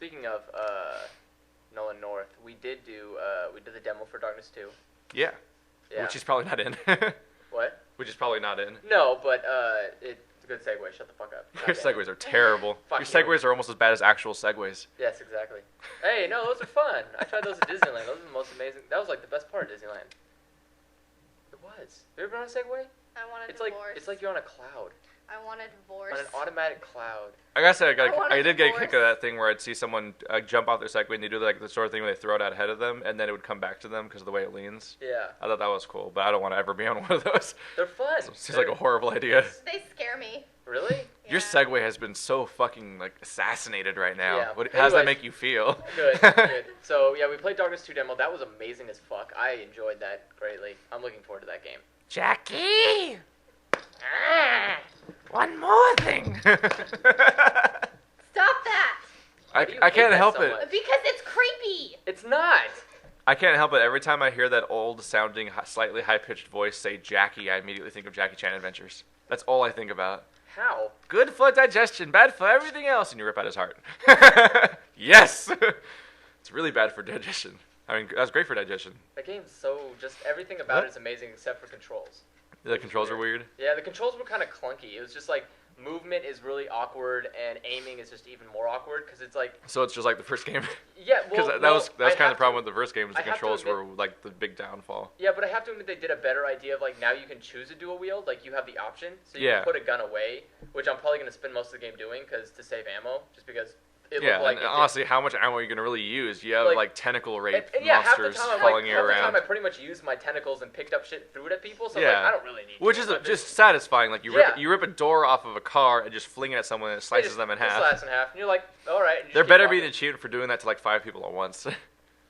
speaking of Nolan North, we did the demo for Darkness 2. Yeah. Yeah. Which he's probably not in. What? Which is probably not in. No, but it's a good segue. Shut the fuck up. Your segues are terrible. Fuck Your you. segues are almost as bad as actual segues. Yes, exactly. Hey, no, those are fun. I tried those at Disneyland. Those are the most amazing. That was like the best part of Disneyland. It was. Have you ever been on a Segway? I want a It's divorce. like you're on a cloud. I want a divorce. On an automatic cloud. I gotta say, want a I did get a kick divorce. of that thing where I'd see someone jump off their Segway and they do like the sort of thing where they throw it out ahead of them and then it would come back to them because of the way it leans. Yeah. I thought that was cool, but I don't want to ever be on one of those. They're fun. It seems like a horrible idea. They scare me. Really? Your Yeah. Segway has been so fucking like assassinated right now. Yeah. How does that Anyways. make you feel? Good, good. So, yeah, we played Darkness 2 demo. That was amazing as fuck. I enjoyed that greatly. I'm looking forward to that game. Jackie! One more thing! Stop that! Why do you I hate can't that help so it. much? Because it's creepy. It's not. I can't help it. Every time I hear that old-sounding, slightly high-pitched voice say Jackie, I immediately think of Jackie Chan Adventures. That's all I think about. How? Good for digestion, bad for everything else, and you rip out his heart. Yes! It's really bad for digestion. I mean, that's great for digestion. That game's so just everything about What? it is amazing except for controls. The controls are weird. Yeah, the controls were kind of clunky. It was just like movement is really awkward and aiming is just even more awkward because it's like So it's just like the first game? yeah, Because well, that was I kind of have the problem to- with the first game, was I the have to controls admit- were like the big downfall. Yeah, but I have to admit they did a better idea of like now you can choose a dual wield, like you have the option, so you Yeah. can put a gun away, which I'm probably gonna spend most of the game doing because to save ammo, just because it Yeah, looked like and it did- honestly, how much ammo are you going to really use? You have Like- like tentacle rape and yeah, monsters half the time, following you half the time around. I pretty much used my tentacles and picked up shit, threw it at people. So Yeah. like, I don't really need. Which dual is weapons. just satisfying. Like you Yeah. rip a door off of a car and just fling it at someone and it They slices just- them in they half. Slice in half, and you're like, all right. and you There just better keep be walking. an achievement for doing that to like 5 people at once.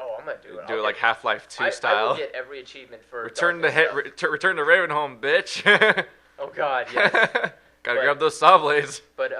Oh, I'm gonna do it. Do I'll it like get- Half-Life 2 I style. will get every achievement for Return to Darkness stuff. return to Ravenholm, bitch. Oh God, yes. Gotta But- grab those saw blades. But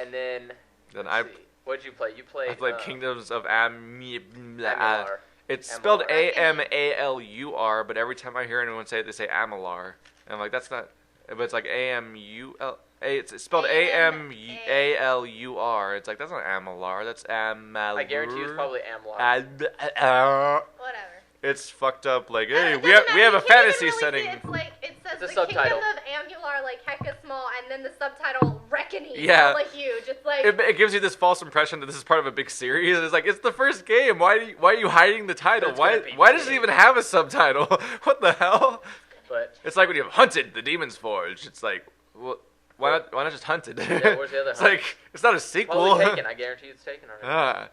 and then Then let's see. What did you play? You played. I played Kingdoms of Amalur. It's spelled Amalur. Amalur, but every time I hear anyone say it, they say Amalar. And I'm like, that's not. But it's like Amul. It's spelled Amalur. It's like, that's not Amalar. That's Amalur. I guarantee it's probably Amalur. Whatever. It's fucked up. Like, No, hey, it we have doesn't we have matter. a You can't fantasy even really setting. see it. It's like it says It's a the subtitle. Kingdom of Amular like hecka small, and then the subtitle Reckoning Yeah. hella huge. It's like It gives you this false impression that this is part of a big series. It's like, it's the first game. Why are you hiding the title? It's gonna Why be does it big. even have a subtitle? What the hell? But It's like when you have Hunted, the Demon's Forge. It's like, well, why not just Hunted? yeah, where's the other? It's like, it's not a sequel. Probably taken. I guarantee it's taken already. Ah.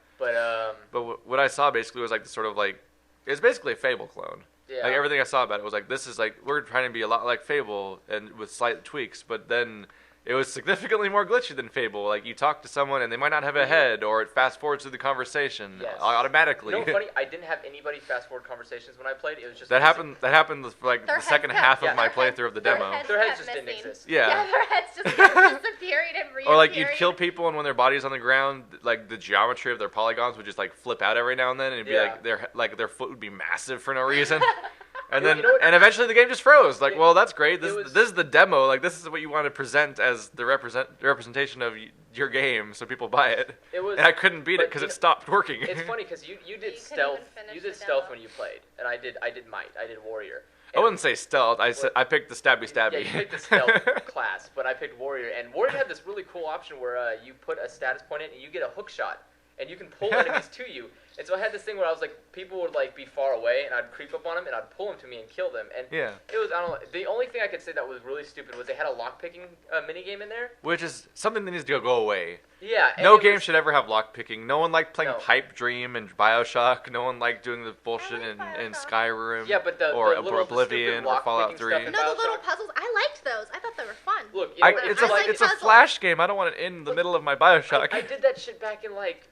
But What I saw basically was like the sort of like, it's basically a Fable clone. yeah. Like everything I saw about it was like, this is like, we're trying to be a lot like Fable and with slight tweaks, but then it was significantly more glitchy than Fable. Like you talk to someone and they might not have a head, or it fast forwards through the conversation Yes. automatically. You know what's funny? I didn't have anybody fast forward conversations when I played. It was just That happened with like Their the second heads half kept- of my their heads- playthrough of the their demo. heads Their heads kept just didn't missing. exist. Yeah. their heads just kept disappearing and reappearing. Or like you'd kill people, and when their body's on the ground, like the geometry of their polygons would just like flip out every now and then, and it'd be Yeah. like their foot would be massive for no reason. And You then, know what? and eventually the game just froze. Like, well, that's great. This was- this is the demo. Like, this is what you want to present as the representation of your game, so people buy it. It was. And I couldn't beat it but because you it know- stopped working. It's funny because you You did couldn't stealth. even finish You did the stealth demo. when you played, and I did might. I did warrior. I wouldn't say stealth. I picked the stabby. Yeah, you picked the stealth class, but I picked warrior, and warrior had this really cool option where you put a status point in and you get a hook shot, and you can pull enemies to you. And so I had this thing where I was like, people would like be far away, and I'd creep up on them, and I'd pull them to me and kill them. And Yeah. it was, I don't know, the only thing I could say that was really stupid was they had a lockpicking minigame in there. Which is something that needs to go away. Yeah. and No it game was- should ever have lockpicking. No one liked playing No. Pipe Dream and Bioshock. No one liked doing the bullshit I like in Bioshock. Skyrim. Yeah, but the or little Oblivion the or stupid Fallout lockpicking 3. stuff in No, the little Bioshock. puzzles. I liked those. I thought they were fun. Look, you know what, I like It's a puzzles. flash game. I don't want it in the middle of my Bioshock. I did that shit back in like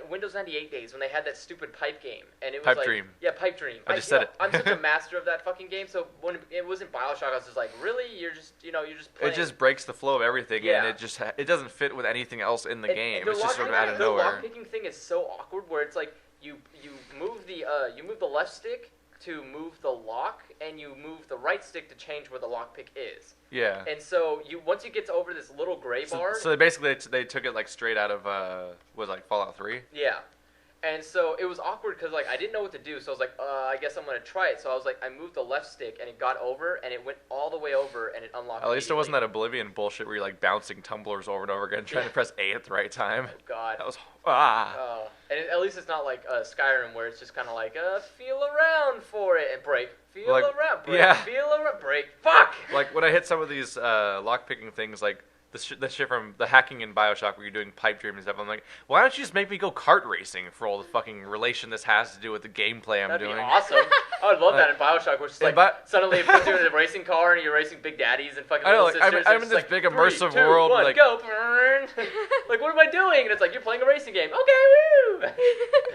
Windows 98 days when they had that stupid pipe game, and it was Pipe like, Dream. Yeah, Pipe Dream. I just said it. I'm such a master of that fucking game. So when it wasn't Bioshock, I was just like, really? You're just playing. It just breaks the flow of everything, Yeah. and it doesn't fit with anything else in the game. the It's just sort of lockpicking- out of the nowhere. lockpicking thing is so awkward, where it's like you move the left stick to move the lock, and you move the right stick to change where the lockpick is. Yeah. And so once you get over this little gray bar. So they took it like straight out of was like Fallout 3. Yeah. And so it was awkward because like I didn't know what to do, so I was like, I guess I'm gonna try it. So I was like, I moved the left stick and it got over, and it went all the way over, and it unlocked. At least it wasn't that Oblivion bullshit where you're like bouncing tumblers over and over again, trying to press A at the right time. Oh God. That was And at least it's not like Skyrim where it's just kind of like feel around for it and break, feel like, around, break, yeah. feel around, break, fuck. Like when I hit some of these lockpicking things, like the shit from the hacking in Bioshock where you're doing pipe dream and stuff, I'm like, why don't you just make me go kart racing for all the fucking relation this has to do with the gameplay I'm doing? That'd be awesome. I would love that in Bioshock, where it's just like suddenly it puts you in a racing car and you're racing big daddies and fucking little sisters. I'm in this big immersive world. 3, 2, 1, like, go. Like, what am I doing? And it's like, you're playing a racing game. Okay, woo!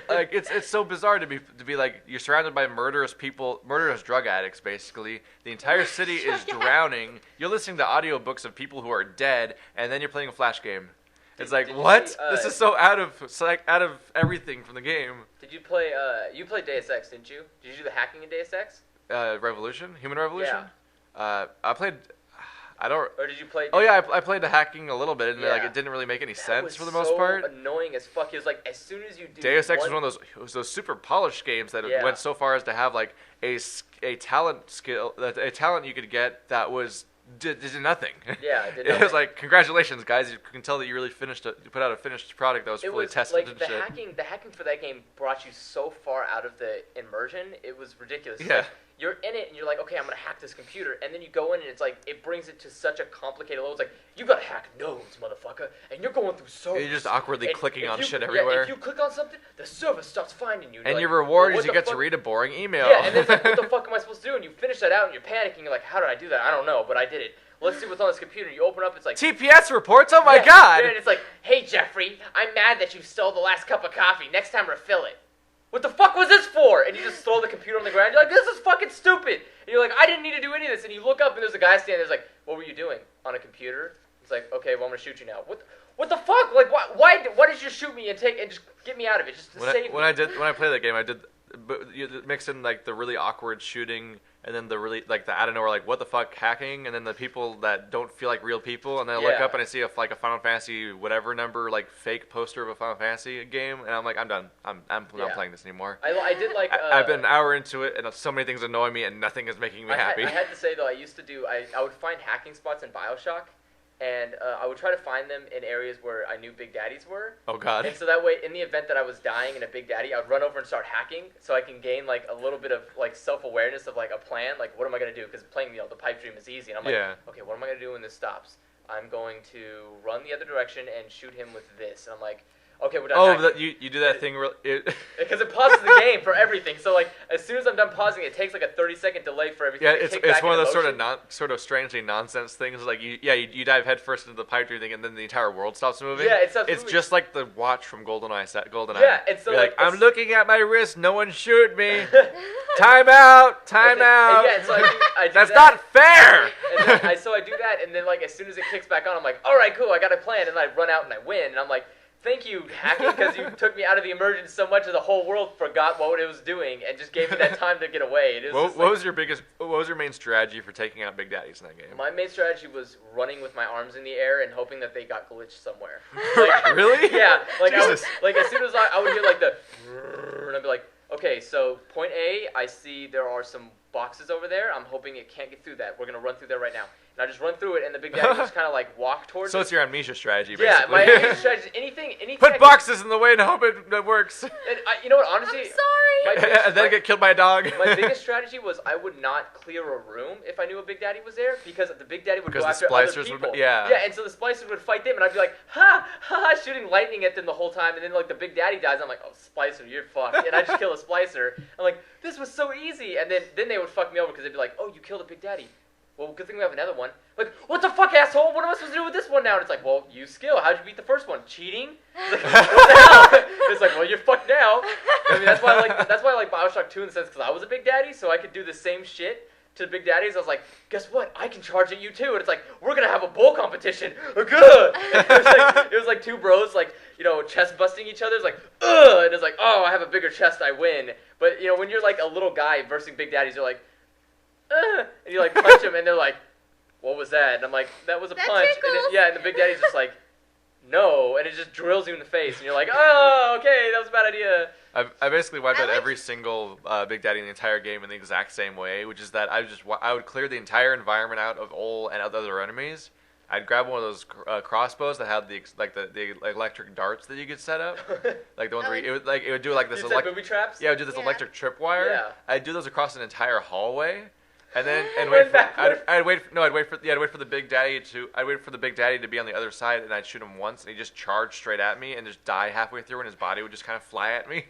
Like it's so bizarre to be like you're surrounded by murderous people, murderous drug addicts. Basically, the entire city is drowning. You're listening to audiobooks of people who are dead, and then you're playing a Flash game. It's like, what? This is so out of everything from the game. Did you play? You played Deus Ex, didn't you? Did you do the hacking in Deus Ex? Revolution, Human Revolution. Yeah. I played. I don't. Or did you play? Oh yeah, I played the hacking a little bit, and like Yeah. it didn't really make any That sense was for the most part. Annoying as fuck. It was like as soon as you do. Deus Ex was one of those super polished games that Yeah. went so far as to have like a talent you could get that was did nothing. Yeah, it did It was nothing. like, congratulations, guys! You can tell that you really you put out a finished product that was fully tested like and the shit. The hacking for that game brought you so far out of the immersion. It was ridiculous. It's Yeah. like, you're in it and you're like, okay, I'm gonna hack this computer, and then you go in and it's like it brings it to such a complicated level. It's like you gotta hack nodes, motherfucker, and you're going through servers. You're just awkwardly And clicking if on you- shit yeah, everywhere. if you click on something, the server starts finding you. And like, your reward well, is you what the get to fuck? read a boring email. Yeah, and then it's like, what the fuck am I supposed to do? And you finish that out and you're panicking. You're like, how did I do that? I don't know, but I did it. Let's see what's on this computer. You open up, it's like TPS reports. Oh my yeah, god! And it's like, hey Jeffrey, I'm mad that you stole the last cup of coffee. Next time, refill it. What the fuck was this for? And you just throw the computer on the ground. You're like, this is fucking stupid. And you're like, I didn't need to do any of this. And you look up and there's a guy standing there. He's like, what were you doing on a computer? He's like, okay, well I'm gonna shoot you now. What the fuck? Like, why did you shoot me and just get me out of it? Just to save me. When I played that game, I did you mix in like the really awkward shooting and then the really like the out of nowhere like what the fuck hacking, and then the people that don't feel like real people, and then I look Yeah. up and I see a Final Fantasy whatever number like fake poster of a Final Fantasy game, and I'm like, I'm done. I'm not Yeah. playing this anymore. I did like. I've been an hour into it, and so many things annoy me, and nothing is making me happy. I had to say though, I used to do. I would find hacking spots in Bioshock, and I would try to find them in areas where I knew Big Daddies were. Oh god. And so that way, in the event that I was dying in a Big Daddy, I would run over and start hacking, so I can gain like a little bit of like self-awareness of like a plan. Like, what am I gonna do? Because playing the pipe dream is easy, and I'm like, Yeah. okay, what am I gonna do when this stops? I'm going to run the other direction and shoot him with this. And I'm like, okay, we're done. Oh, hacking. you do that thing where Because it pauses the game for everything. So like, as soon as I'm done pausing, it takes like a 30-second delay for everything. Yeah, to it's kick back one of into those motion. sort of strangely nonsense things. Like you dive headfirst into the pipe dream thing, and then the entire world stops moving. Yeah, it stops It's moving. just like the watch from GoldenEye. Yeah, and so, You're like, I'm it's- looking at my wrist. No one shoot me. Time out. Time out. Yeah, so I do That's that. not fair. And then so I do that, and then like as soon as it kicks back on, I'm like, all right, cool, I got a plan, and then I run out and I win, and I'm like, thank you, hacking, because you took me out of the immersion so much that the whole world forgot what it was doing and just gave me that time to get away. It was What was your main strategy for taking out Big Daddies in that game? My main strategy was running with my arms in the air and hoping that they got glitched somewhere. Like, Really? Yeah. Like Jesus. as soon as I would hear like the, and I'd be like, okay, so point A, I see there are some boxes over there. I'm hoping it can't get through that. We're gonna run through there right now. And I just run through it, and the Big Daddy just kind of like walk towards So it. it's your amnesia strategy, Yeah, basically. my amnesia strategy is anything I Put can- boxes in the way and hope it works. And you know what? Honestly, I'm sorry. And then get killed by a dog. my biggest strategy was I would not clear a room if I knew a Big Daddy was there, because the Big Daddy would Because go the after other splicers would people. be- yeah. Yeah, and so the splicers would fight them, and I'd be like, ha, ha, shooting lightning at them the whole time, and then like the Big Daddy dies, I'm like, oh, Splicer, you're fucked, and I just kill a Splicer. I'm like, this was so easy, and then they would fuck me over because they'd be like, oh, you killed a Big Daddy. Well, good thing we have another one. Like, what the fuck, asshole? What am I supposed to do with this one now? And it's like, well, use skill. How'd you beat the first one? Cheating? It's like, what the hell? It's like, well, you're fucked now. I mean, that's why I like Bioshock 2 in the sense because I was a Big Daddy, so I could do the same shit to Big Daddy's. I was like, guess what? I can charge at you too. And it's like, we're gonna have a bowl competition. Good. It was like two bros like, you know, chest busting each other. It's like, ugh. And it's like, oh, I have a bigger chest, I win. But you know, when you're like a little guy versing Big Daddies, you're like, ugh. And you like punch them, and they're like, what was that? And I'm like, that was a punch. And the Big Daddy's just like, no, and it just drills you in the face, and you're like, oh, okay, that was a bad idea. I basically wiped out every single Big Daddy in the entire game in the exact same way, which is that I would clear the entire environment out of Ol and other enemies. I'd grab one of those crossbows that had the electric darts that you could set up, like the ones where it would do like this booby traps. Yeah, it would do this electric tripwire. Yeah. I'd do those across an entire hallway. And then I'd wait for the Big Daddy to be on the other side, and I'd shoot him once, and he'd just charge straight at me and just die halfway through, and his body would just kind of fly at me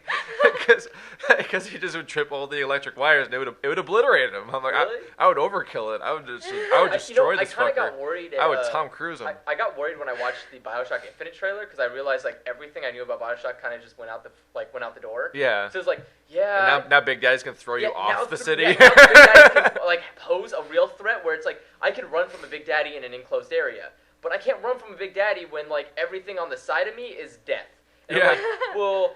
because he just would trip all the electric wires, and it would obliterate him. I'm like, really? I would overkill it. I would destroy this fucker. I got worried. I would Tom Cruise him. I got worried when I watched the Bioshock Infinite trailer because I realized like everything I knew about Bioshock kind of just went out the door. Yeah. So it's like, yeah. And now Big Daddy's gonna throw you off the city. Yeah, now Big Daddy can, like pose a real threat where it's like I can run from a Big Daddy in an enclosed area, but I can't run from a Big Daddy when like everything on the side of me is death. And I'm like, well,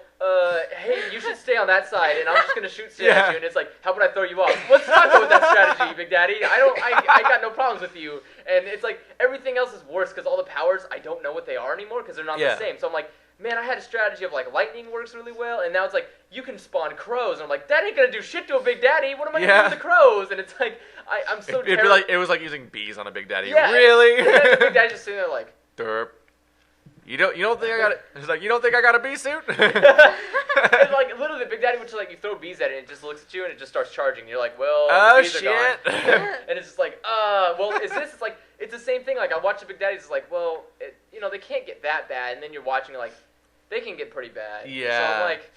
hey, you should stay on that side, and I'm just gonna shoot at you. And it's like, how about I throw you off? Let's not go with that strategy, Big Daddy. I got no problems with you. And it's like everything else is worse because all the powers I don't know what they are anymore because they're not the same. So I'm like, man, I had a strategy of like lightning works really well, and now it's like you can spawn crows, and I'm like, that ain't gonna do shit to a Big Daddy. What am I gonna do with the crows? And it's like I'm so. It was like using bees on a Big Daddy. Yeah. Really? The Big Daddy just sitting there like, derp. You don't think I got it? He's like, you don't think I got a bee suit? It's like literally the Big Daddy would just like you throw bees at it and it just looks at you and it just starts charging. And you're like, well, the bees are gone. And it's just like, well, is this? It's like it's the same thing. Like I watch the Big Daddies. It's like, well, they can't get that bad. And then you're watching like they can get pretty bad. Yeah. So I'm like.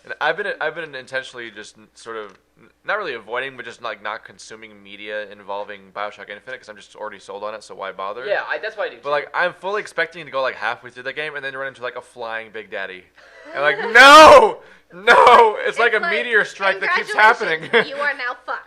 And I've been intentionally just sort of not really avoiding, but just like not consuming media involving Bioshock Infinite because I'm just already sold on it. So why bother? Yeah, that's why I do. But like I'm fully expecting to go like halfway through the game and then run into like a flying Big Daddy. And like no, it's like a meteor strike that keeps happening. You are now fucked.